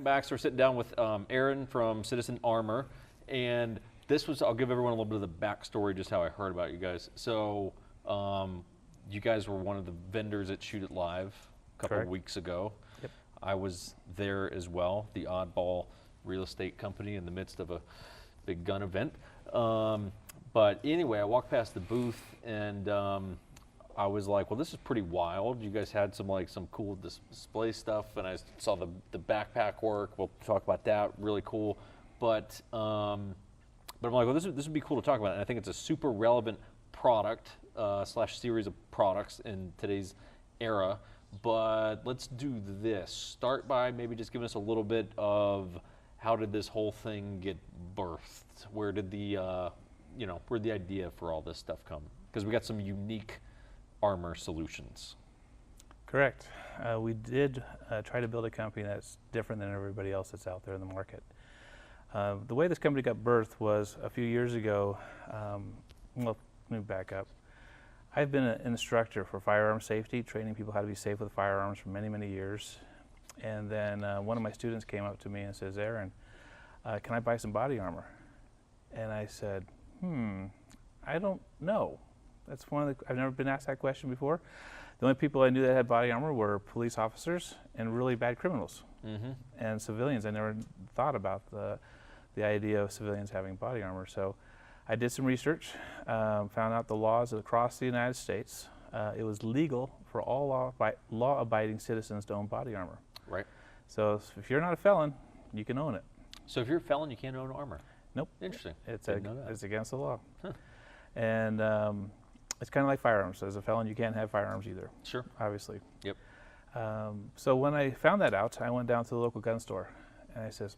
Baxter, sitting down with Aaron from Citizen Armor, and this was, I'll give everyone a little bit of the backstory, just how I heard about you guys. So you guys were one of the vendors at Shoot It Live a couple of weeks ago. Yep. I was there as well, the oddball real estate company in the midst of a big gun event. But anyway, I walked past the booth and I was like, well, this is pretty wild. You guys had some cool display stuff, and I saw the backpack work. We'll talk about that, really cool. But I'm like, well, this would be cool to talk about. And I think it's a super relevant product slash series of products in today's era. But let's do this. Start by maybe just giving us a little bit of how did this whole thing get birthed? Where did the where'd the idea for all this stuff come? Because we got some unique armor solutions. Correct. We did try to build a company that's different than everybody else that's out there in the market. The way this company got birthed was a few years ago. Well, let me back up. I've been an instructor for firearm safety, training people how to be safe with firearms for many, many years. And then one of my students came up to me and says, Aaron, can I buy some body armor? And I said, I don't know. That's I've never been asked that question before. The only people I knew that had body armor were police officers and really bad criminals. And civilians. I never thought about the idea of civilians having body armor. So I did some research, found out the laws across the United States. It was legal for all law-abiding citizens to own body armor. Right. So if you're not a felon, you can own it. So if you're a felon, you can't own armor? Nope. Interesting. It's against the law. Huh. And it's kind of like firearms. As a felon, you can't have firearms either. Sure. Obviously. Yep. So when I found that out, I went down to the local gun store and I says,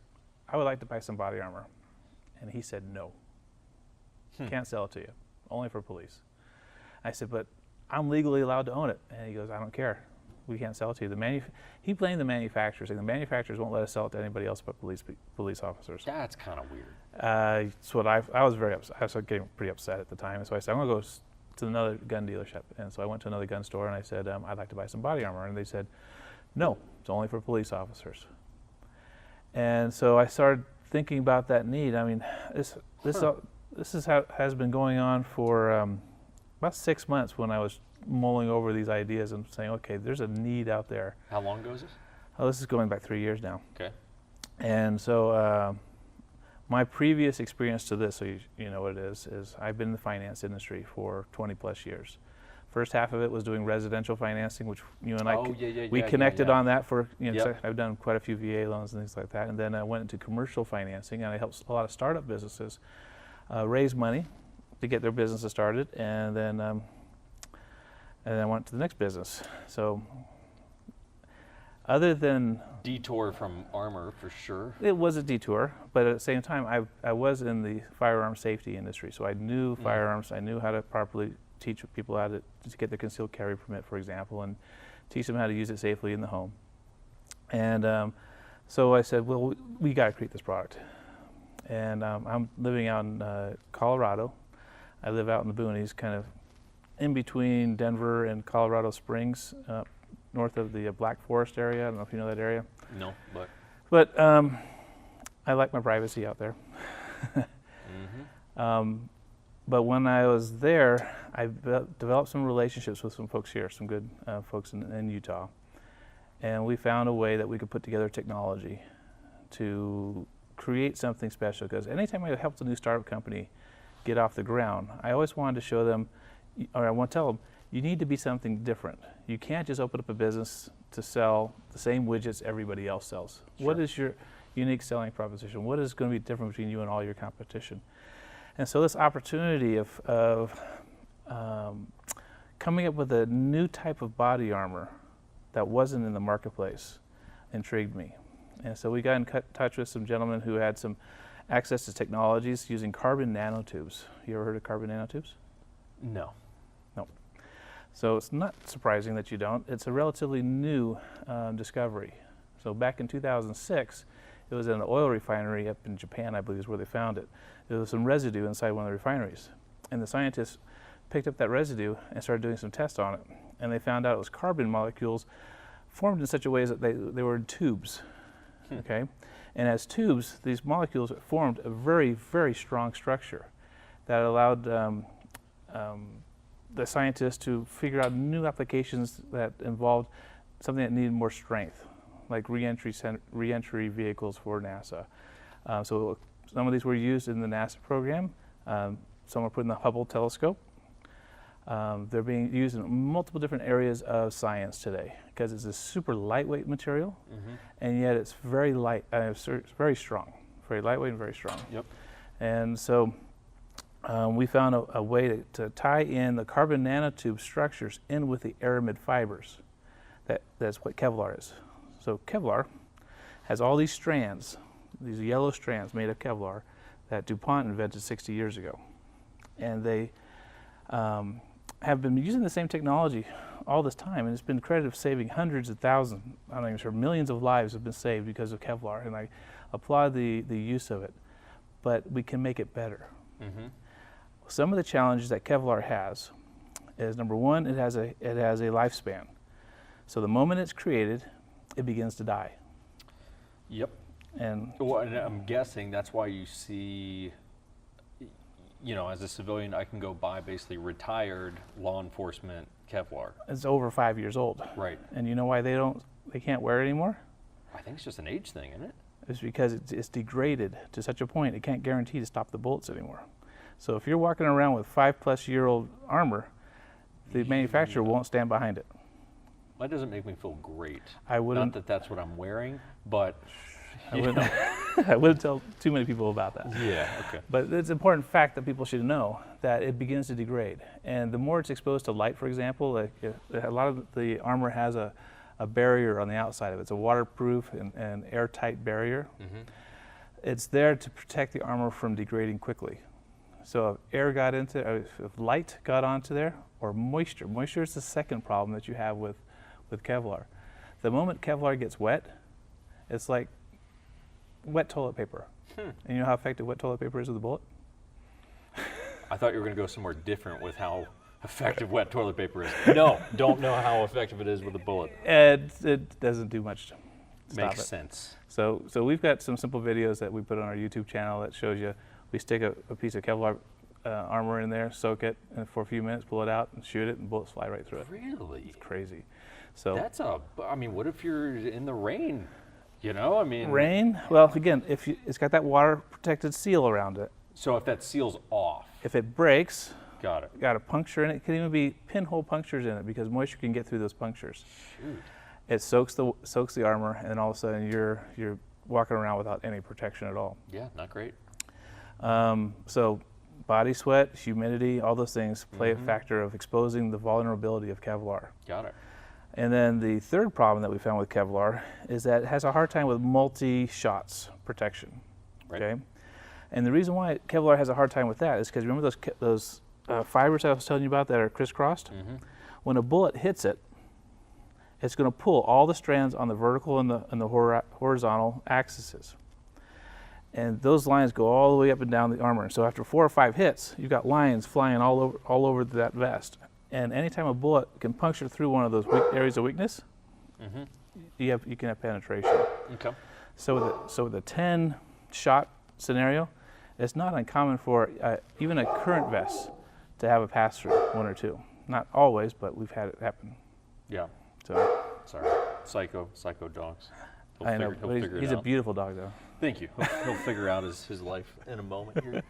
I would like to buy some body armor. And he said, no. Can't sell it to you. Only for police. I said, but I'm legally allowed to own it. And he goes, I don't care. We can't sell it to you. He blamed the manufacturers, saying the manufacturers won't let us sell it to anybody else but police officers. That's kind of weird. That's what I was very upset. I was getting pretty upset at the time. So I said, I'm going to go to another gun dealership. And so I went to another gun store and I said, I'd like to buy some body armor. And they said, no, it's only for police officers. And so I started thinking about that need. I mean, this is how has been going on for about 6 months when I was mulling over these ideas and saying, okay, there's a need out there. How long ago is this? Oh, this is going back 3 years now. Okay. And so my previous experience to this, so you know what it is I've been in the finance industry for 20 plus years. First half of it was doing residential financing, which you and we connected on that for, so I've done quite a few VA loans and things like that. And then I went into commercial financing and I helped a lot of startup businesses raise money to get their businesses started. And then I went to the next business. So other than detour from armor for sure. It was a detour, but at the same time I was in the firearm safety industry, so I knew firearms. I knew how to properly teach people how to get their concealed carry permit, for example, and teach them how to use it safely in the home. And so I said, well, we got to create this product. And I'm living out in Colorado. I live out in the boonies, kind of in between Denver and Colorado Springs, north of the Black Forest area. I don't know if you know that area. No, but I like my privacy out there. But when I was there, I developed some relationships with some folks here, some good folks in Utah. And we found a way that we could put together technology to create something special. Because anytime I helped a new startup company get off the ground, I always wanted to show them, or I want to tell them, you need to be something different. You can't just open up a business to sell the same widgets everybody else sells. Sure. What is your unique selling proposition? What is going to be different between you and all your competition? And so this opportunity of coming up with a new type of body armor that wasn't in the marketplace intrigued me. And so we got in touch with some gentlemen who had some access to technologies using carbon nanotubes. You ever heard of carbon nanotubes? No. No. So it's not surprising that you don't. It's a relatively new discovery. So back in 2006, it was in an oil refinery up in Japan, I believe is where they found it. There was some residue inside one of the refineries. And the scientists picked up that residue and started doing some tests on it. And they found out it was carbon molecules formed in such a way that they were in tubes. okay? And as tubes, these molecules formed a very, very strong structure that allowed the scientists to figure out new applications that involved something that needed more strength, like re-entry vehicles for NASA. So some of these were used in the NASA program. Some were put in the Hubble telescope. They're being used in multiple different areas of science today because it's a super lightweight material, and yet it's very light, it's very strong, very lightweight and very strong. Yep. And so we found a way to tie in the carbon nanotube structures in with the aramid fibers. That's what Kevlar is. So Kevlar has all these strands, these yellow strands made of Kevlar that DuPont invented 60 years ago. And they have been using the same technology all this time, and it's been credited of saving hundreds of thousands, I'm not even sure, millions of lives have been saved because of Kevlar, and I applaud the use of it. But we can make it better. Some of the challenges that Kevlar has is, number one, it has a lifespan. So the moment it's created, it begins to die. Yep. And Well, and I'm guessing that's why you see, you know, as a civilian, I can go buy basically retired law enforcement Kevlar. it's over 5 years old. Right. And you know why they can't wear it anymore? I think it's just an age thing, isn't it? It's because it's degraded to such a point it can't guarantee to stop the bullets anymore. So if you're walking around with 5+ year old armor, the manufacturer won't stand behind it. That doesn't make me feel great. I wouldn't. Not that that's what I'm wearing, but I wouldn't, I wouldn't tell too many people about that. yeah, okay. But it's an important fact that people should know that it begins to degrade. And the more it's exposed to light, for example, like a lot of the armor has a barrier on the outside of it. It's a waterproof and airtight barrier. It's there to protect the armor from degrading quickly. So if air got into, if light got onto there, or moisture. Moisture is the second problem that you have with Kevlar. The moment Kevlar gets wet, it's like wet toilet paper. And you know how effective wet toilet paper is with a bullet? I thought you were going to go somewhere different with how effective wet toilet paper is. No, don't know how effective it is with a bullet. It doesn't do much to stop Makes it. sense. So we've got some simple videos that we put on our YouTube channel that shows you, we stick a piece of Kevlar armor in there, soak it for a few minutes, pull it out, and shoot it, and bullets fly right through it. Really? It's crazy. So That's I mean, what if you're in the rain? You know, I mean. rain, well, again, it's got that water protected seal around it. So if that seal's off. If it breaks, Got it. got a puncture in it, could even be pinhole punctures in it because moisture can get through those punctures. Shoot. It soaks the armor, and then all of a sudden you're walking around without any protection at all. Yeah, not great. So body sweat, humidity, all those things play a factor of exposing the vulnerability of Kevlar. Got it. And then the third problem that we found with Kevlar is that it has a hard time with multi-shots protection. Right. Okay, and the reason why Kevlar has a hard time with that is because remember those fibers I was telling you about that are crisscrossed? When a bullet hits it, it's going to pull all the strands on the vertical and the horizontal axes. And those lines go all the way up and down the armor. So after 4 or 5 hits, you've got lines flying all over that vest. And anytime a bullet can puncture through one of those areas of weakness, you can have penetration. Okay. So with a 10-shot scenario, it's not uncommon for even a current vest to have a pass-through, 1 or 2. Not always, but we've had it happen. Yeah. So Sorry. Psycho dogs. I know, He'll but figure it he's a out. beautiful dog, though. Thank you. He'll figure out his life in a moment here.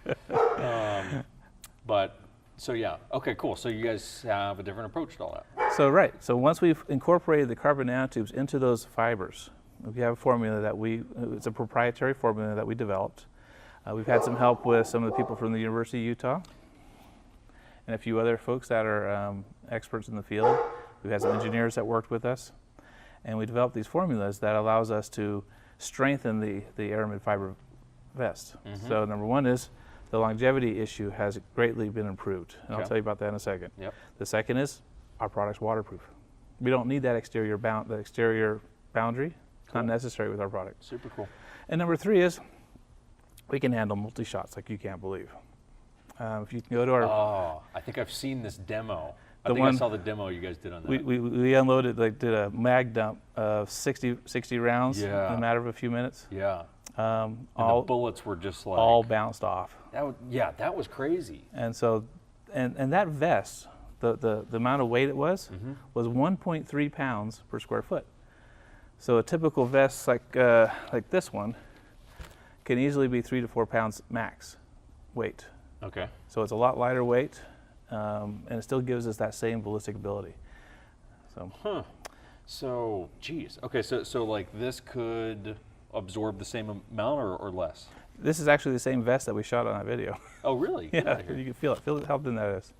But, so yeah. Okay, cool. So you guys have a different approach to all that. So right. So once we've incorporated the carbon nanotubes into those fibers, we have a formula that it's a proprietary formula that we developed. We've had some help with some of the people from the University of Utah and a few other folks that are experts in the field. We've had some engineers that worked with us. And we developed these formulas that allows us to strengthen the aramid fiber vest. So number one is the longevity issue has greatly been improved. And I'll tell you about that in a second. Yep. The second is our product's waterproof. We don't need that exterior boundary. It's not necessary with our product. Super cool. And number three is we can handle multi-shots like you can't believe. If you can go to our... Oh, I think I've seen this demo. I think I saw the demo you guys did on that. we unloaded, like did a mag dump of 60 rounds in Yeah. a matter of a few minutes. Yeah. And All the bullets were just like all bounced off. that was crazy. And so, and that vest, the amount of weight it was 1.3 pounds per square foot. So a typical vest like this one can easily be 3 to 4 pounds max weight. Okay. So it's a lot lighter weight, and it still gives us that same ballistic ability. So. Huh. So, geez. Okay, so like this could absorb the same amount or less? This is actually the same vest that we shot on that video. Oh, really? Get Yeah, outta here. you can feel it. Feel how thin that is.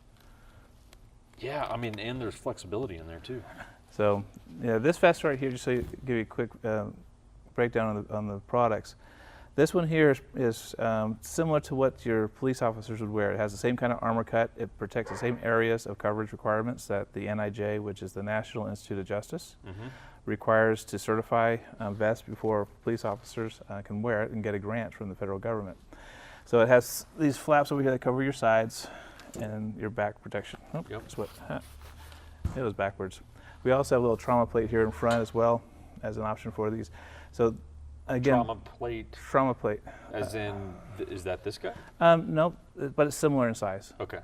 Yeah, I mean, and there's flexibility in there too. So, yeah, this vest right here, just so you give you a quick breakdown on the products. This one here is similar to what your police officers would wear. It has the same kind of armor cut. It protects the same areas of coverage requirements that the NIJ, which is the National Institute of Justice, requires to certify vests before police officers can wear it and get a grant from the federal government. So it has these flaps over here that cover your sides and your back protection. Oh, Yep. that's what, it was backwards. We also have a little trauma plate here in front as well as an option for these. So again, Trauma plate, plate. as in, is that this guy? No, but it's similar in size. Okay.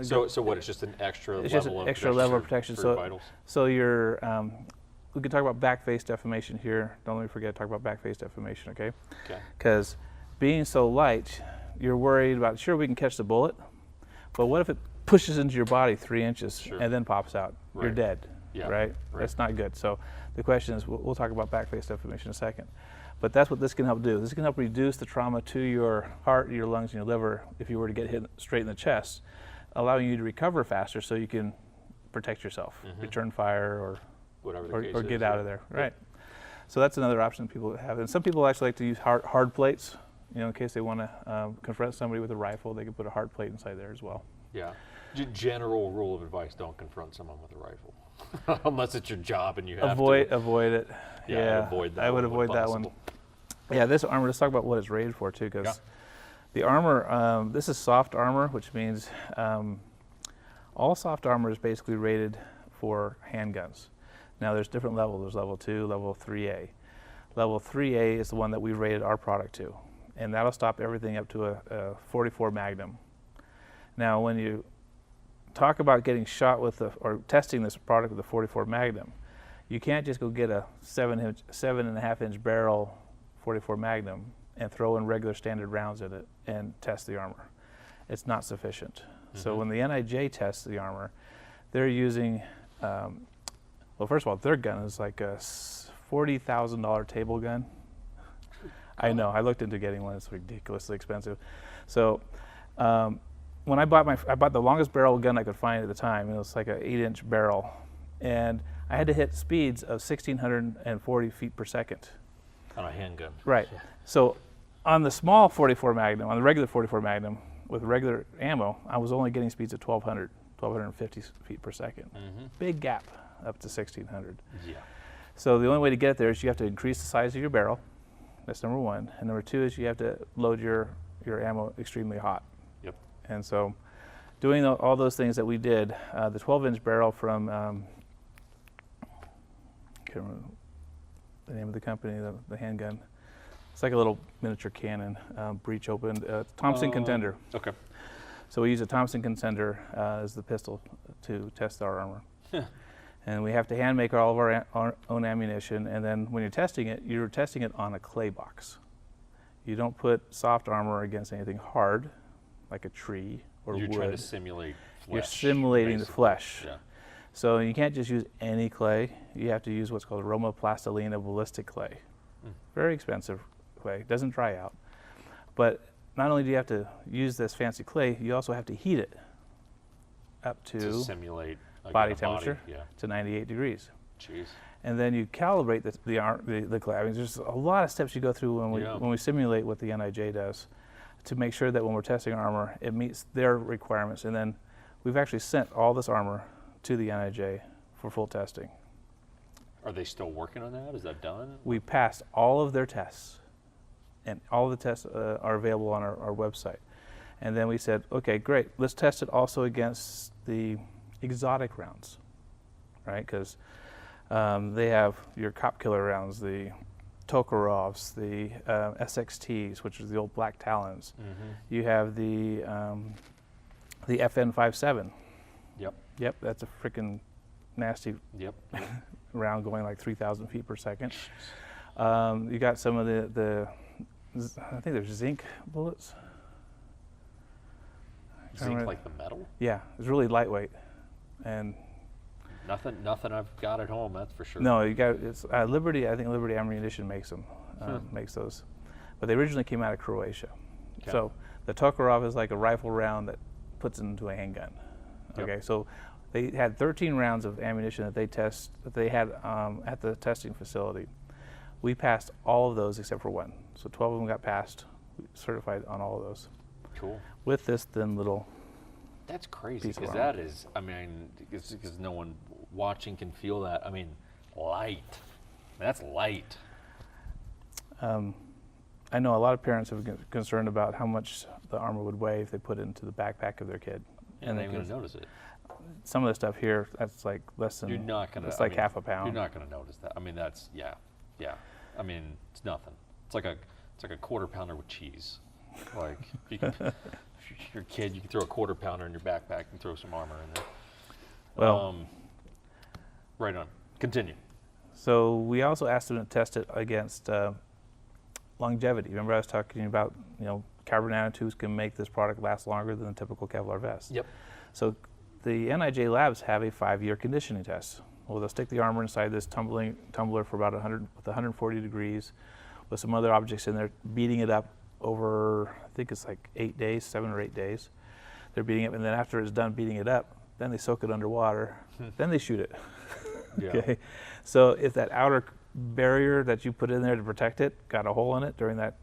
So what? It's just an extra It's level just an of extra level of protection. for So, vitals. so your, we can talk about back face deformation here. Don't let me forget to talk about back face deformation, okay? Okay. Because being so light, you're worried about, sure, we can catch the bullet, but what if it pushes into your body 3 inches Sure. and then pops out? You're Right. dead, Yeah, right? right. That's not good. So the question is, we'll talk about back face deformation in a second. But that's what this can help do. This can help reduce the trauma to your heart, your lungs, and your liver if you were to get hit straight in the chest, allowing you to recover faster so you can protect yourself, return fire, Whatever the or case or is, get yeah. out of there. Right. So that's another option people have. And some people actually like to use hard plates, you know, in case they want to confront somebody with a rifle, they can put a hard plate inside there as well. Yeah. General rule of advice: don't confront someone with a rifle, unless it's your job and you have Avoid to. it. Yeah, I'd avoid that I would one when avoid that one. possible. Yeah, this armor, let's talk about what it's rated for too, because Yeah. the armor, this is soft armor, which means all soft armor is basically rated for handguns. Now there's different levels. There's level 2, level 3A. Level 3A is the one that we rated our product to, and that'll stop everything up to a 44 Magnum. Now when you talk about getting shot with or testing this product with a 44 Magnum, you can't just go get a 7.5 inch barrel 44 Magnum and throw in regular standard rounds in it and test the armor. It's not sufficient. So when the NIJ tests the armor, they're using, well, first of all, their gun is like a $40,000 table gun. I know, I looked into getting one, it's ridiculously expensive. So when I bought the longest barrel gun I could find at the time, and it was like an 8-inch barrel, and I had to hit speeds of 1,640 feet per second. On a handgun. Right. So on the small 44 Magnum, on the regular 44 Magnum with regular ammo, I was only getting speeds of 1,250 feet per second. Big gap up to 1,600. Yeah. So the only way to get there is you have to increase the size of your barrel. That's number one. And number two is you have to load your ammo extremely hot. Yep. And so doing all those things that we did, the 12-inch barrel from, can't remember the name of the company, the handgun. It's like a little miniature cannon, breech opened, Thompson Contender. Okay. So we use a Thompson Contender as the pistol to test our armor. And we have to hand make all of our own ammunition, and then when you're testing it on a clay box. You don't put soft armor against anything hard, like a tree or You're wood. trying to simulate flesh. You're simulating the basically. flesh. Yeah. So you can't just use any clay. You have to use what's called aromaplastilina ballistic clay. Very expensive clay, doesn't dry out. But not only do you have to use this fancy clay, you also have to heat it up To simulate again, body a temperature Yeah. to 98 degrees. Jeez. And then you calibrate the clay. I mean, there's a lot of steps you go through when we simulate what the NIJ does to make sure that when we're testing armor, it meets their requirements. And then we've actually sent all this armor to the NIJ for full testing. Are they still working on that? Is that done? We passed all of their tests, and all of the tests are available on our website. And then we said, okay, great, let's test it also against the exotic rounds, right? Because they have your cop killer rounds, the Tokharovs, the SXTs, which is the old Black Talons. You have the FN-57. Yep. Yep, that's a freaking nasty Yep. round going like 3,000 feet per second. You got some of I think there's zinc bullets. Zinc like the metal? Yeah, it's really lightweight, and Nothing I've got at home, that's for sure. no, you got it's Liberty. I think Liberty Ammunition makes them, makes those, but they originally came out of Croatia. Okay. So the Tokharov is like a rifle round that puts into a handgun. Yep. Okay, so they had 13 rounds of ammunition that they had at the testing facility. We passed all of those except for one. So 12 of them got passed, certified on all of those. Cool. With this thin little. That's crazy, Piece of because armor. that is, I mean, because no one watching can feel that. I mean, light. That's light. I know a lot of parents have been concerned about how much the armor would weigh if they put it into the backpack of their kid. And they're going to notice it. Some of the stuff here, that's like less than. You're not going to. It's like half a pound. You're not going to notice that. I mean, that's yeah. I mean, it's nothing. It's like a quarter pounder with cheese. Like you can, if you're a kid, you can throw a quarter pounder in your backpack and throw some armor in there. Well, right on. Continue. so we also asked them to test it against longevity. Remember I was talking about, carbon nanotubes can make this product last longer than a typical Kevlar vest. Yep. So the NIJ labs have a 5-year conditioning test. Well, they'll stick the armor inside this tumbler for about 140 degrees with some other objects in there, beating it up over, I think it's like 8 days, 7 or 8 days. They're beating it, and then after it's done beating it up, then they soak it underwater, then they shoot it. Yeah. Okay. So if that outer barrier that you put in there to protect it got a hole in it during that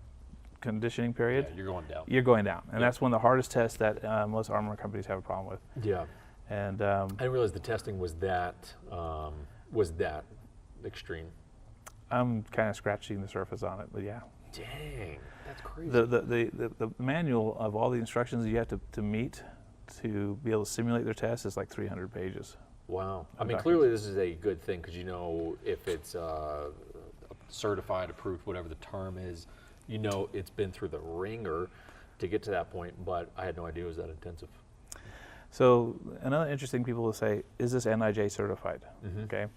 conditioning period, Yeah, you're going down. you're going down. And Yeah. that's one of the hardest tests that most armor companies have a problem with. Yeah. And I didn't realize the testing was that extreme. I'm kind of scratching the surface on it, but yeah. Dang, that's crazy. The manual of all the instructions you have to meet to be able to simulate their test is like 300 pages. Wow. I mean, documents. clearly this is a good thing because if it's certified, approved, whatever the term is, it's been through the ringer to get to that point, but I had no idea it was that intensive. So another interesting people will say, is this NIJ certified? Mhm. Okay.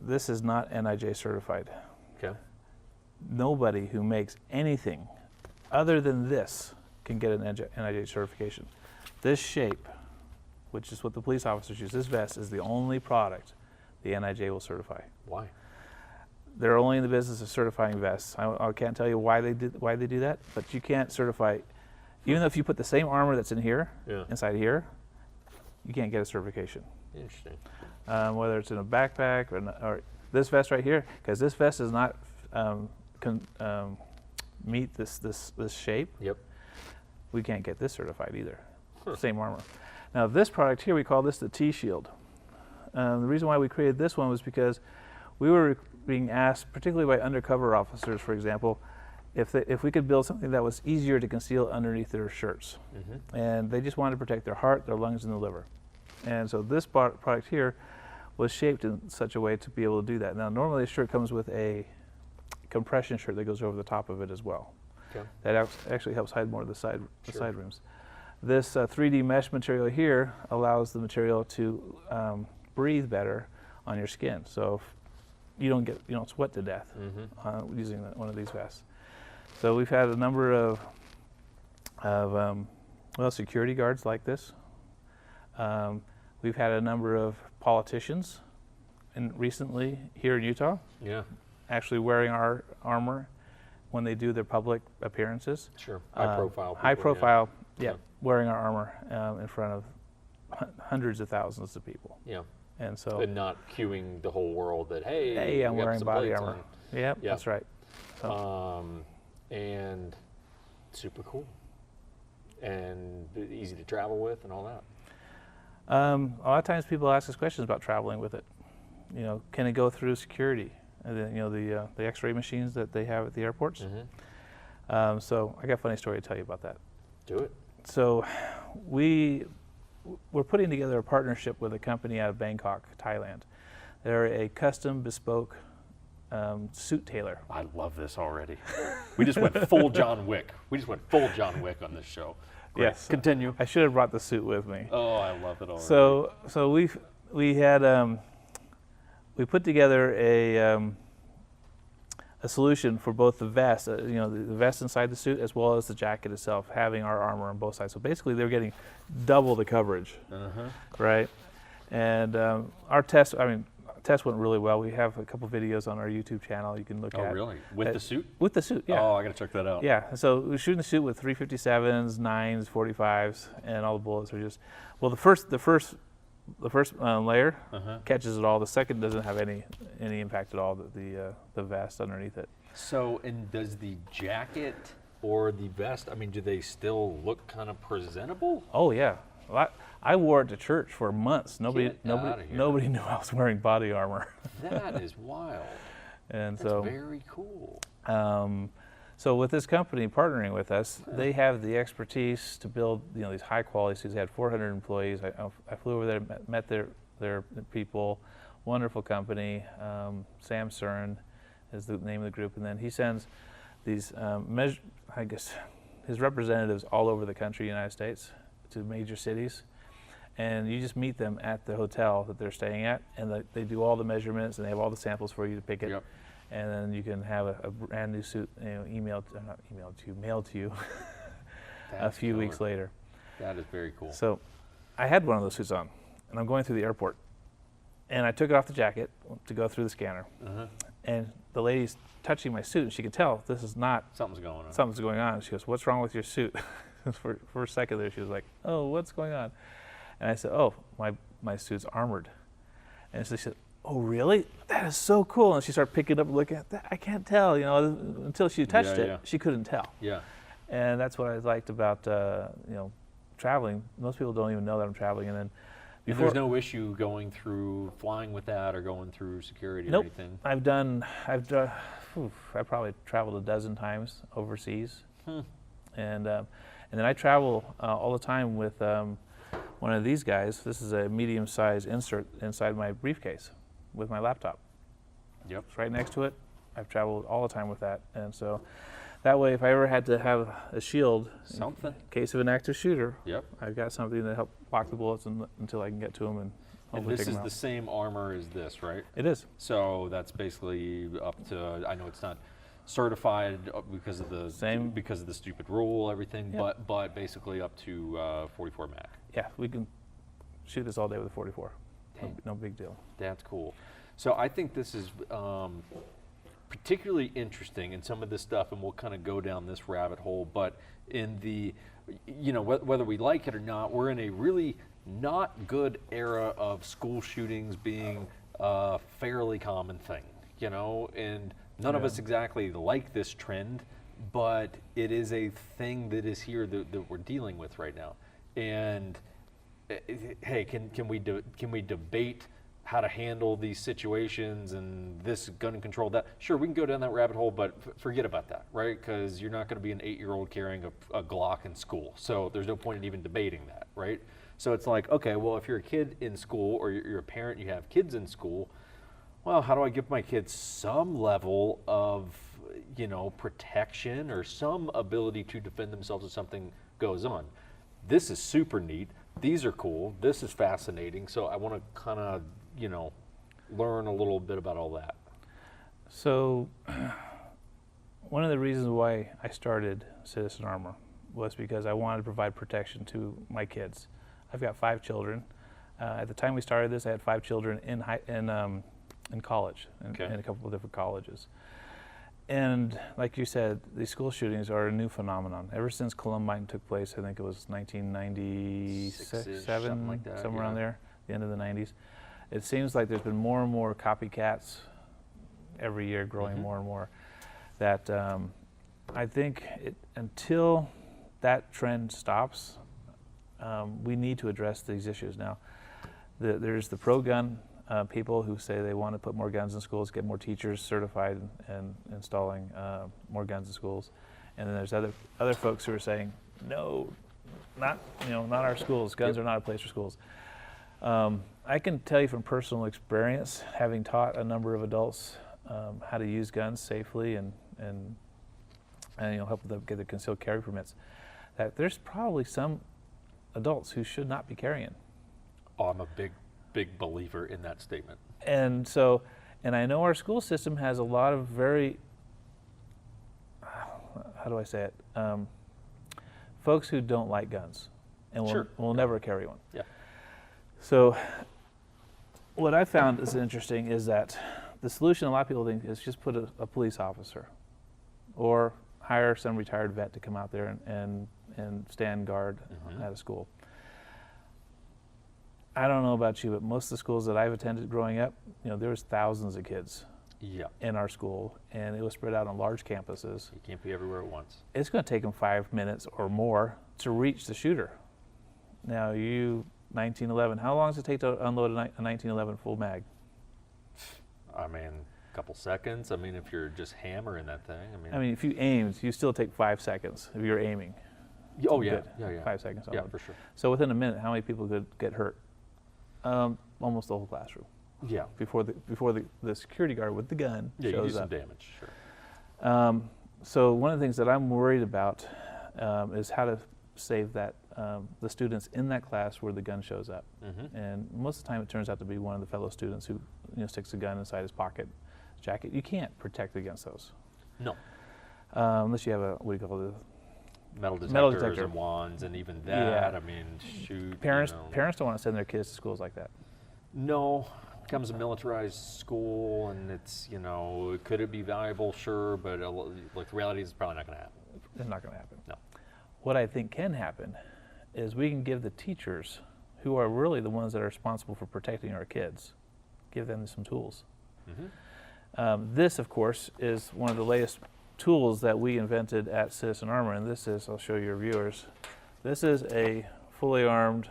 This is not NIJ certified. Okay. Nobody who makes anything other than this can get an NIJ certification. This shape, which is what the police officers use, this vest is the only product the NIJ will certify. Why? They're only in the business of certifying vests. I can't tell you why they do that, but you can't certify, even though if you put the same armor that's in here, Yeah. inside here, you can't get a certification. Interesting. Whether it's in a backpack or this vest right here, because this vest does not meet this shape. Yep. We can't get this certified either. Huh. Same armor. Now this product here, we call this the T-Shield. The reason why we created this one was because we were being asked, particularly by undercover officers, for example, if we could build something that was easier to conceal underneath their shirts. Mm-hmm. And they just wanted to protect their heart, their lungs, and their liver. And so this product here was shaped in such a way to be able to do that. Now normally a shirt comes with a compression shirt that goes over the top of it as well. Okay. That actually helps hide more of the side Sure. rims. This 3D mesh material here allows the material to breathe better on your skin. So if you don't sweat to death Mm-hmm. using one of these vests. So we've had a number of security guards like this. We've had a number of politicians, and recently here in Utah, Yeah. actually wearing our armor when they do their public appearances. Sure. High profile. High people, profile, Yeah. wearing our armor in front of hundreds of thousands of people. Yeah. And so, And not cueing the whole world that hey, I'm we got wearing some body plates armor. on. Yep, Yeah. that's right. So, And super cool. And easy to travel with and all that. a lot of times people ask us questions about traveling with it. Can it go through security? And then, the X-ray machines that they have at the airports. Mm-hmm. So I got a funny story to tell you about that. Do it. So we we're putting together a partnership with a company out of Bangkok, Thailand. They're a custom bespoke suit tailor. I love this already. We just went full John Wick. We just went full John Wick on this show. Great. Yes. Continue. I should have brought the suit with me. Oh, I love it already. So we had we put together a solution for both the vest, the vest inside the suit, as well as the jacket itself, having our armor on both sides. So basically, they're getting double the coverage, right? And our test went really well. We have a couple videos on our YouTube channel you can look at. Oh, really? With the suit? With the suit, yeah. Oh, I got to check that out. Yeah, so we're shooting the suit with 357s, 9s, 45s, and all the bullets are just, well, the first layer catches it all. The second doesn't have any impact at all. The vest underneath it. So, and does the jacket or the vest? I mean, do they still look kind of presentable? Oh yeah, well, I wore it to church for months. Nobody knew I was wearing body armor. That is wild. And That's very cool. So with this company partnering with us, they have the expertise to build these high quality suits. They had 400 employees. I flew over there, met their people. Wonderful company. Sam Cern is the name of the group, and then he sends these his representatives all over the country, United States, to major cities, and you just meet them at the hotel that they're staying at, and they do all the measurements, and they have all the samples for you to pick it. Yep. And then you can have a brand new suit, mailed to you a few weeks later. That is very cool. So I had one of those suits on, and I'm going through the airport, and I took it off the jacket to go through the scanner, and the lady's touching my suit, and she could tell this is not something's going on. Something's going on. She goes, "What's wrong with your suit?" For a second there, she was like, "Oh, what's going on?" And I said, "Oh, my suit's armored." And so she said, "Oh, really? That is so cool." And she started picking up and looking at that. I can't tell, until she touched it, she couldn't tell. Yeah. And that's what I liked about, traveling. Most people don't even know that I'm traveling. And then there's no issue flying with that or going through security or anything? I've probably traveled a dozen times overseas. And then I travel all the time with one of these guys. This is a medium-sized insert inside my briefcase with my laptop. Yep. It's right next to it. I've traveled all the time with that, and so that way, if I ever had to have a shield in case of an active shooter, I've got something to help block the bullets until I can get to them and hopefully take them out. And this is the same armor as this, right? It is. So that's basically up to, I know it's not certified because of the stupid rule, everything, but basically up to 44 Mac. Yeah, we can shoot this all day with a 44. No big deal. That's cool. So I think this is particularly interesting in some of this stuff, and we'll kind of go down this rabbit hole, but in the, whether we like it or not, we're in a really not good era of school shootings being a fairly common thing, and none of us exactly like this trend, but it is a thing that is here that we're dealing with right now. And hey, can we debate how to handle these situations and this gun control, that? Sure, we can go down that rabbit hole, but forget about that, right? Because you're not going to be an 8-year-old carrying a Glock in school, so there's no point in even debating that, right? So it's like, okay, well, if you're a kid in school or you're a parent, you have kids in school, well, how do I give my kids some level of, protection or some ability to defend themselves if something goes on? This is super neat. These are cool. This is fascinating. So I want to kind of, learn a little bit about all that. So one of the reasons why I started Citizen Armor was because I wanted to provide protection to my kids. I've got 5 children. At the time we started this, I had 5 children in college, in a couple of different colleges. And like you said, these school shootings are a new phenomenon. Ever since Columbine took place, I think it was 1996, 7, like that, somewhere around there, the end of the 90s. It seems like there's been more and more copycats every year, growing more and more. That I think until that trend stops, we need to address these issues. Now, there's the pro-gun people who say they want to put more guns in schools, get more teachers certified and installing more guns in schools. And then there's other folks who are saying, no, not our schools. Guns Yep. are not a place for schools. I can tell you from personal experience, having taught a number of adults how to use guns safely and help them get their concealed carry permits, that there's probably some adults who should not be carrying. Oh, I'm a big believer in that statement. And I know our school system has a lot of very, how do I say it, folks who don't like guns and Sure. will never carry one. Yeah. So what I found is interesting is that the solution a lot of people think is just put a police officer or hire some retired vet to come out there and stand guard at a school. I don't know about you, but most of the schools that I've attended growing up, there was thousands of kids Yeah. in our school, and it was spread out on large campuses. You can't be everywhere at once. It's going to take them 5 minutes or more to reach the shooter. Now, you 1911, how long does it take to unload a 1911 full mag? I mean, a couple seconds. I mean, if you're just hammering that thing. I mean, if you aimed, you still take 5 seconds if you're aiming. Oh yeah, Good. yeah. 5 seconds. Yeah, unload. for sure. So within a minute, how many people could get hurt? Almost the whole classroom. Yeah. Before the security guard with the gun Yeah, you do shows some up. damage. Sure. So one of the things that I'm worried about is how to save that the students in that class where the gun shows up. And most of the time, it turns out to be one of the fellow students who sticks a gun inside his pocket jacket. You can't protect against those. No. Unless you have a, what do you call it? Metal Metal detectors detector. and wands, and even that. Yeah. I mean, shoot. Parents don't want to send their kids to schools like that. No. Becomes a militarized school, and it's could it be valuable? Sure, but like the reality is, it's probably not going to happen. It's not going to happen. No. What I think can happen is we can give the teachers, who are really the ones that are responsible for protecting our kids, give them some tools. This, of course, is one of the latest tools that we invented at Citizen Armor, and this is, I'll show your viewers, this is a fully armored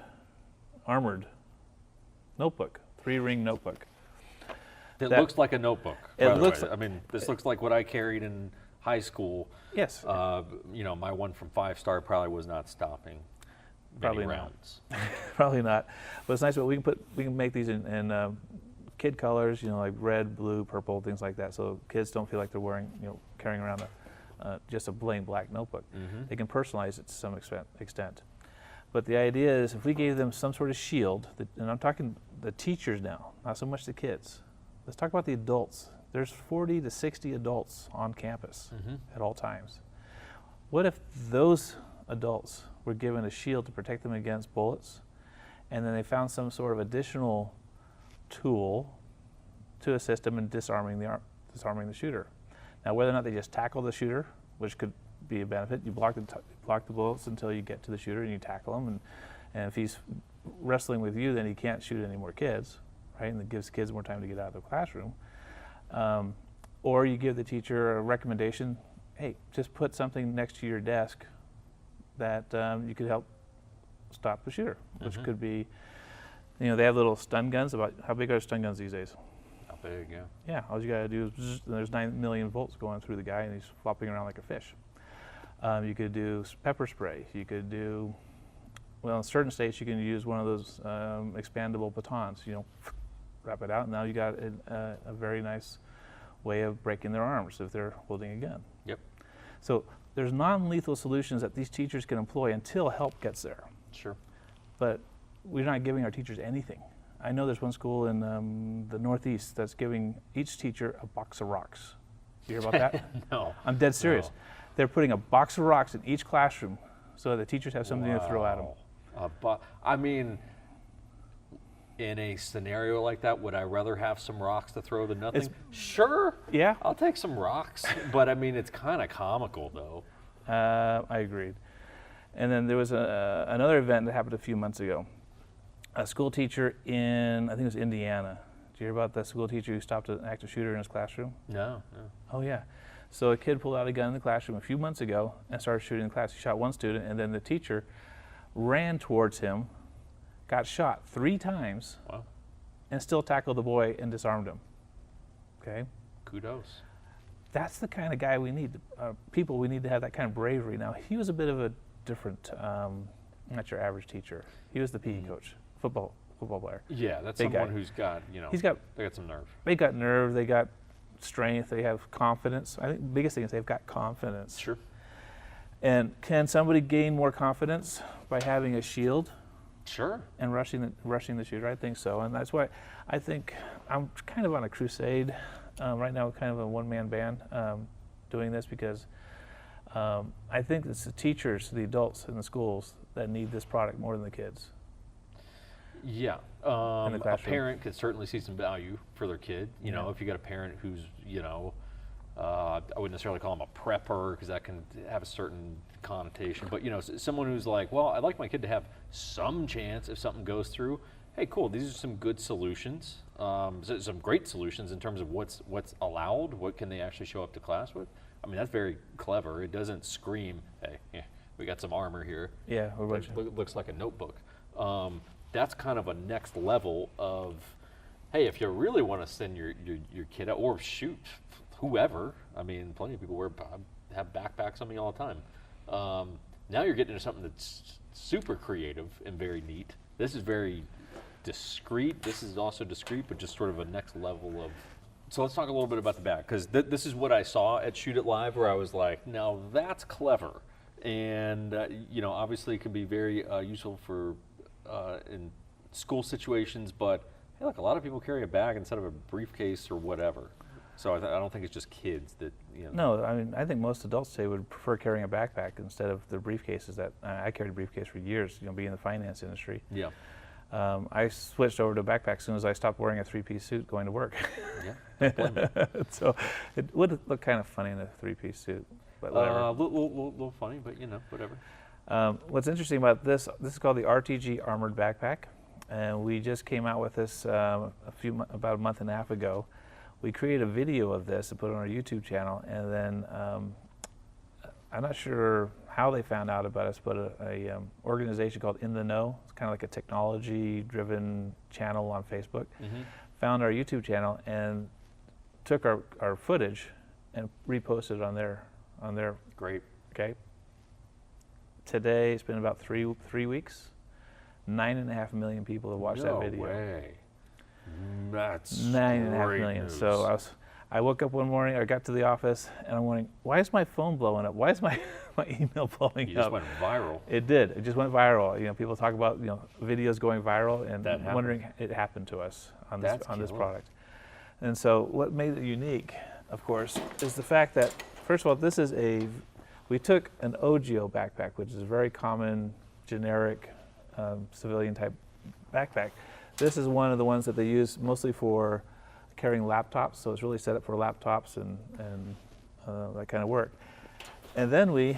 notebook, 3-ring notebook. It That- looks like a notebook. It by the looks way. like- I mean, this looks like what I carried in high school. Yes. My one from 5-star probably was not stopping Probably many not. rounds. Probably not, but it's nice. But we can make these in kid colors, like red, blue, purple, things like that. So kids don't feel like they're carrying around just a plain black notebook. They can personalize it to some extent. But the idea is, if we gave them some sort of shield, and I'm talking the teachers now, not so much the kids. Let's talk about the adults. There's 40 to 60 adults on campus at all times. What if those adults were given a shield to protect them against bullets, and then they found some sort of additional tool to assist them in disarming the shooter? Now, whether or not they just tackle the shooter, which could be a benefit, you block the bullets until you get to the shooter and you tackle him, and if he's wrestling with you, then he can't shoot any more kids, right? And it gives kids more time to get out of the classroom. Or you give the teacher a recommendation, hey, just put something next to your desk that you could help stop the shooter, which could be, they have little stun guns. About how big are stun guns these days? Not big, yeah. Yeah, all you gotta do is there's 9 million volts going through the guy, and he's flopping around like a fish. You could do pepper spray. You could do, well, in certain states you can use one of those expandable batons. Wrap it out, and now you got a very nice way of breaking their arms if they're holding a gun. Yep. So there's non-lethal solutions that these teachers can employ until help gets there. Sure. But we're not giving our teachers anything. I know there's one school in the Northeast that's giving each teacher a box of rocks. You hear about that? No. I'm dead serious. No. They're putting a box of rocks in each classroom so that the teachers have something to throw at them. I mean, in a scenario like that, would I rather have some rocks to throw than nothing? Sure. Yeah, I'll take some rocks, but I mean, it's kind of comical, though. I agreed. And then there was another event that happened a few months ago. A school teacher in, I think it was Indiana. Did you hear about that school teacher who stopped an active shooter in his classroom? No. Oh, yeah. So a kid pulled out a gun in the classroom a few months ago and started shooting in class. He shot one student, and then the teacher ran towards him, got shot 3 times, Wow. and still tackled the boy and disarmed him. Okay? Kudos. That's the kind of guy we need, people we need to have that kind of bravery. Now, he was a bit of a different not your average teacher. He was the PE coach, football player. Yeah, that's Big someone guy. who's got, they got some nerve. They got nerve, they got strength, they have confidence. I think the biggest thing is they've got confidence. Sure. And can somebody gain more confidence by having a shield Sure. and rushing the shooter? I think so, and that's why I think I'm kind of on a crusade right now, kind of a one-man band doing this, because I think it's the teachers, the adults in the schools that need this product more than the kids. Yeah. the A classroom. parent could certainly see some value for their kid. You know, if you got a parent who's, I wouldn't necessarily call them a prepper, because that can have a certain connotation. But, someone who's like, well, I'd like my kid to have some chance if something goes through. Hey, cool, these are some good solutions, some great solutions in terms of what's allowed, what can they actually show up to class with. I mean, that's very clever. It doesn't scream, hey, yeah, we got some armor here. Yeah, Looks like a notebook. That's kind of a next level of, hey, if you really want to send your kid out, or shoot, whoever. I mean, plenty of people have backpacks on me all the time. Now you're getting into something that's super creative and very neat. This is very discreet. This is also discreet, but just sort of a next level of. So let's talk a little bit about the bag, because this is what I saw at Shoot It Live, where I was like, now that's clever. And, obviously it can be very useful for in school situations, but hey, look, a lot of people carry a bag instead of a briefcase or whatever. So I don't think it's just kids that, No, I mean, I think most adults today would prefer carrying a backpack instead of the briefcases that I carried a briefcase for years, being in the finance industry. Yeah. I switched over to a backpack as soon as I stopped wearing a three-piece suit going to work. Yeah, don't blame me. So it would look kind of funny in a three-piece suit, but whatever. A little funny, but whatever. What's interesting about this is called the RTG Armored Backpack, and we just came out with this about a month and a half ago. We created a video of this and put it on our YouTube channel, and then I'm not sure how they found out about us, but a organization called In the Know, it's kind of like a technology-driven channel on Facebook, found our YouTube channel and took our footage and reposted it on their. Great. Okay. Today, it's been about three weeks. 9.5 million people have watched that video. No way. That's 9.5 great million. news. So I woke up one morning, I got to the office, and I'm wondering, why is my phone blowing up? Why is my email blowing You up? just went viral. It did. It just went viral. People talk about videos going viral, and That happened. wondering it happened to us on this That's killer. product. And so what made it unique, of course, is the fact that, first of all, we took an OGO backpack, which is a very common, generic, civilian type backpack. This is one of the ones that they use mostly for carrying laptops, so it's really set up for laptops and that kind of work. And then we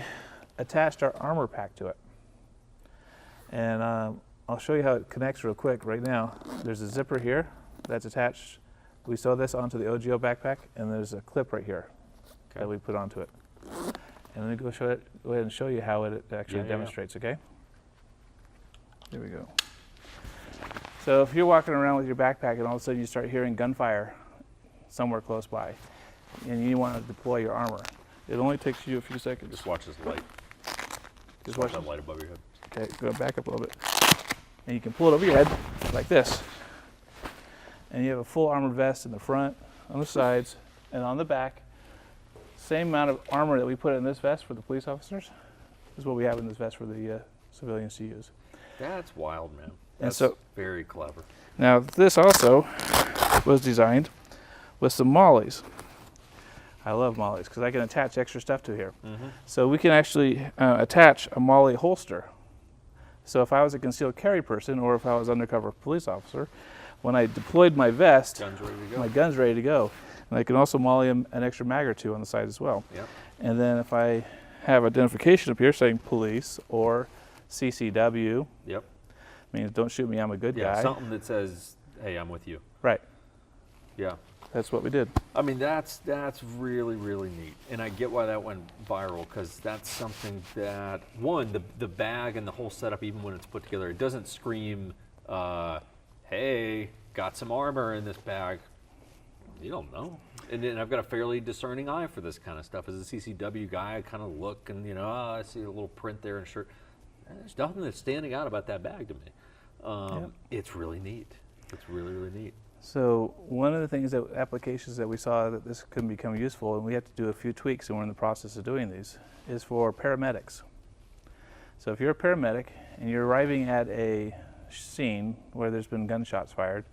attached our armor pack to it. And I'll show you how it connects real quick right now. There's a zipper here that's attached. We sew this onto the OGO backpack, and there's a clip right here that we put onto it. And let me go ahead and show you how it actually demonstrates, okay? There we go. So if you're walking around with your backpack and all of a sudden you start hearing gunfire somewhere close by, and you want to deploy your armor, it only takes you a few seconds. Just watch this light. Just Watch watch that light above your head. Okay, go back up a little bit. And you can pull it over your head like this. And you have a full armored vest in the front, on the sides, and on the back. Same amount of armor that we put in this vest for the police officers is what we have in this vest for the civilians to use. That's wild, man. And That's so- very clever. Now, this also was designed with some mollies. I love mollies because I can attach extra stuff to here. So we can actually attach a molly holster. So if I was a concealed carry person, or if I was undercover police officer, when I deployed my vest, Guns ready to go. my gun's ready to go. And I can also molly an extra mag or two on the side as well. Yep. And then if I have identification up here saying police or CCW, Yep. means don't shoot me, I'm a good Yeah, guy. something that says, hey, I'm with you. Right. Yeah. That's what we did. I mean, that's really, really neat. And I get why that went viral, because that's something that, one, the bag and the whole setup, even when it's put together, it doesn't scream, hey, got some armor in this bag. You don't know. And then I've got a fairly discerning eye for this kind of stuff. As a CCW guy, I kind of look and, I see a little print there and shirt. There's nothing that's standing out about that bag to me. Yep. It's really neat. It's really, really neat. So one of the things applications that we saw that this could become useful, and we have to do a few tweaks, and we're in the process of doing these, is for paramedics. So if you're a paramedic and you're arriving at a scene where there's been gunshots fired,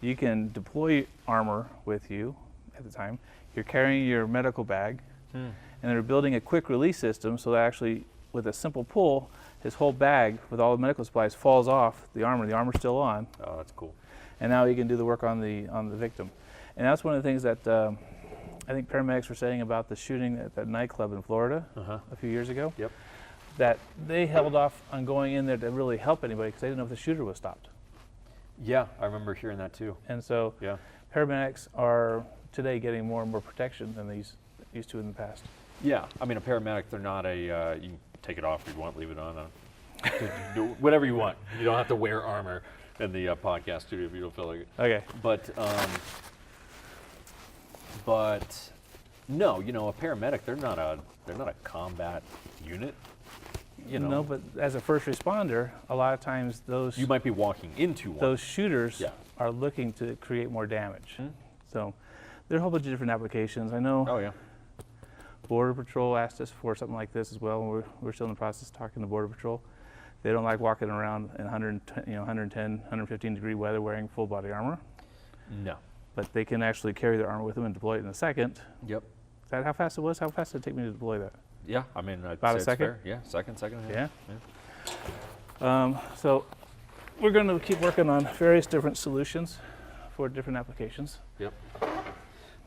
you can deploy armor with you at the time. You're carrying your medical bag, and they're building a quick release system so that actually, with a simple pull, his whole bag with all the medical supplies falls off the armor. The armor's still on. Oh, that's cool. And now he can do the work on the victim. And that's one of the things that I think paramedics were saying about the shooting at that nightclub in Florida a few years ago. Yep. That they held off on going in there to really help anybody because they didn't know if the shooter was stopped. Yeah, I remember hearing that too. And so Yeah. paramedics are today getting more and more protection than they used to in the past. Yeah, I mean, a paramedic, they're not a, you can take it off if you want, leave it on. Do whatever you want. You don't have to wear armor in the podcast studio if you don't feel like it. Okay. But no, you know, a paramedic, they're not a combat unit. You know, No, but as a first responder, a lot of times you might be walking into one. those shooters Yeah. are looking to create more damage. So there are a whole bunch of different applications. I know Oh yeah. Border Patrol asked us for something like this as well. And we're still in the process of talking to Border Patrol. They don't like walking around in 110, 115 degree weather wearing full body armor, No. but they can actually carry their armor with them and deploy it in a second. Yep. Is that how fast it was? How fast did it take me to deploy that? Yeah, I mean, I'd About say a it's second? fair. Yeah, second and a half. Yeah. So we're going to keep working on various different solutions for different applications. Yep.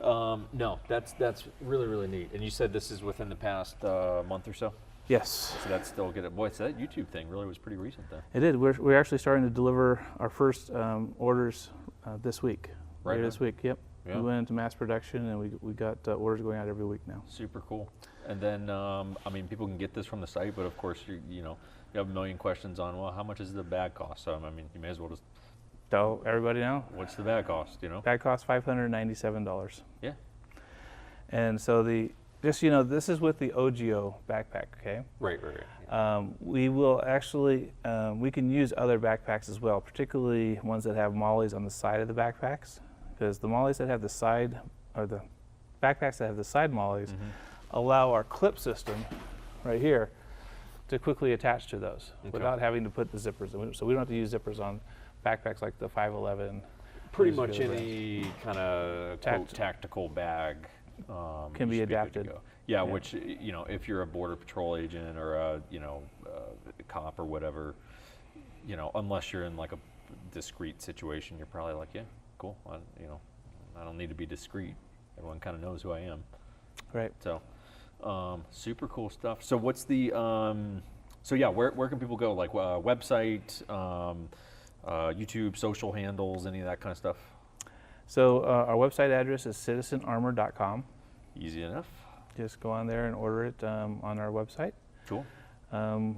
No, that's really, really neat. And you said this is within the past month or so? Yes, So that's still good. Boy, so that YouTube thing really was pretty recent then. it did. We're actually starting to deliver our first orders this week. Right Later on. this week, yep. Yeah. We went into mass production and we got orders going out every week now. Super cool. And then, I mean, people can get this from the site, but of course, you know, you have a million questions on, well, how much does the bag cost? So, I mean, you may as well just, Tell everybody now. what's the bag cost, you know? Bag costs $597. Yeah. And so this is with the OGO backpack, okay? Right. We will actually, we can use other backpacks as well, particularly ones that have mollies on the side of the backpacks, because the mollies that have the side, or the backpacks that have the side mollies, allow our clip system right here to quickly attach to those without having to put the zippers in. So we don't have to use zippers on backpacks like the 511. Pretty These much go around. any kind of tactical bag Can be should good to adapted. go. Yeah, which, you know, if you're a border patrol agent or a, a cop or whatever, you know, unless you're in like a discreet situation, you're probably like, yeah, cool. I don't need to be discreet. Everyone kind of knows who I am. Right. So, super cool stuff. So what's the, so yeah, where can people go? Like website, YouTube, social handles, any of that kind of stuff? So our website address is citizenarmor.com. Easy enough. Just go on there and order it on our website. Cool.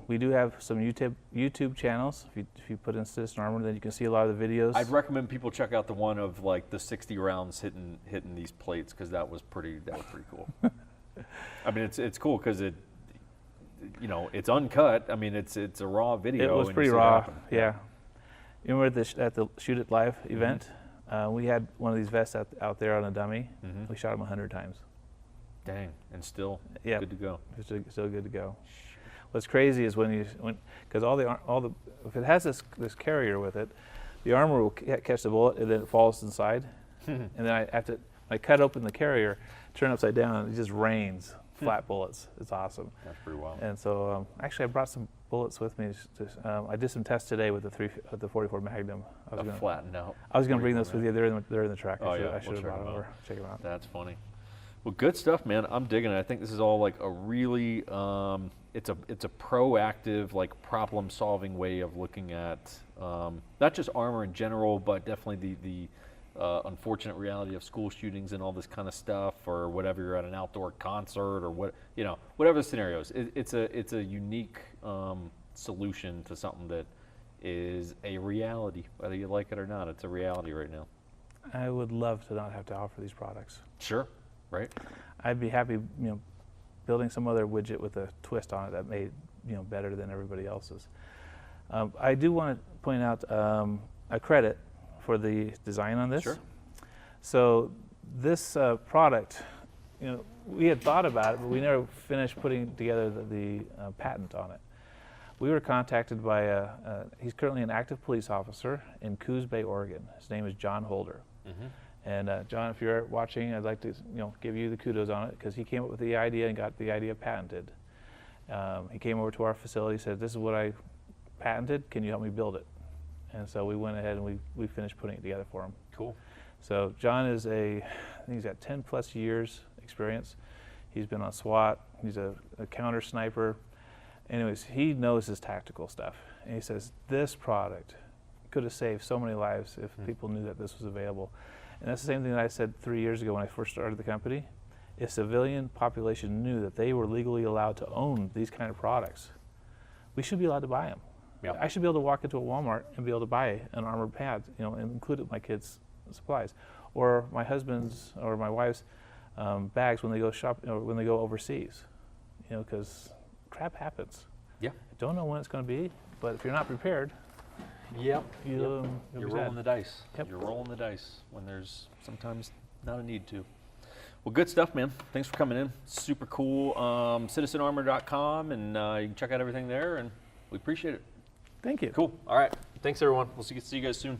We do have some YouTube channels. If you put in Citizen Armor, then you can see a lot of the videos. I'd recommend people check out the one of like the 60 rounds hitting these plates, because that was pretty cool. I mean, it's cool because it, you know, it's uncut. I mean, it's a raw video. It was and you pretty see it raw. happen. Yeah. You remember at the Shoot It Live event? We had one of these vests out there on a dummy. We shot them 100 times. Dang, and still Yeah. good to go. It's still good to go. What's crazy is because if it has this carrier with it, the armor will catch the bullet and then it falls inside, and then I cut open the carrier, turn it upside down, and it just rains flat bullets. It's awesome. That's pretty wild. And so actually, I brought some bullets with me. I did some tests today with the 44 Magnum. Flattened out. I was going to bring those with you. They're in the truck. Oh, I yeah, should have brought them over. Check them out. That's funny. Well, good stuff, man. I'm digging it. I think this is all like a really, it's a proactive, like problem-solving way of looking at not just armor in general, but definitely the unfortunate reality of school shootings and all this kind of stuff, or whatever. You're at an outdoor concert, or whatever the scenario is. It's a unique solution to something that is a reality, whether you like it or not. It's a reality right now. I would love to not have to offer these products. Sure. Right. I'd be happy, building some other widget with a twist on it that better than everybody else's. I do want to point out a credit for the design on this. Sure. So this product, we had thought about it, but we never finished putting together the patent on it. We were contacted by he's currently an active police officer in Coos Bay, Oregon. His name is John Holder. And John, if you're watching, I'd like to give you the kudos on it, because he came up with the idea and got the idea patented. He came over to our facility, said, "This is what I patented. Can you help me build it?" And so we went ahead and we finished putting it together for him. Cool. So John is I think he's got 10 plus years experience. He's been on SWAT. He's a counter sniper. Anyways, he knows his tactical stuff. And he says, this product could have saved so many lives if people knew that this was available. And that's the same thing that I said 3 years ago when I first started the company. If civilian population knew that they were legally allowed to own these kind of products, we should be allowed to buy them. Yep. I should be able to walk into a Walmart and be able to buy an armored pad, and include it in my kids' supplies, or my husband's or my wife's bags when they go shop or when they go overseas, because crap happens. Yeah. I don't know when it's going to be, but if you're not prepared, Yep. you'll You're be rolling sad. the dice. Yep. You're rolling the dice when there's sometimes not a need to. Well, good stuff, man. Thanks for coming in. Super cool. CitizenArmor.com, and you can check out everything there, and we appreciate it. Thank you. Cool. All right. Thanks, everyone. We'll see you guys soon.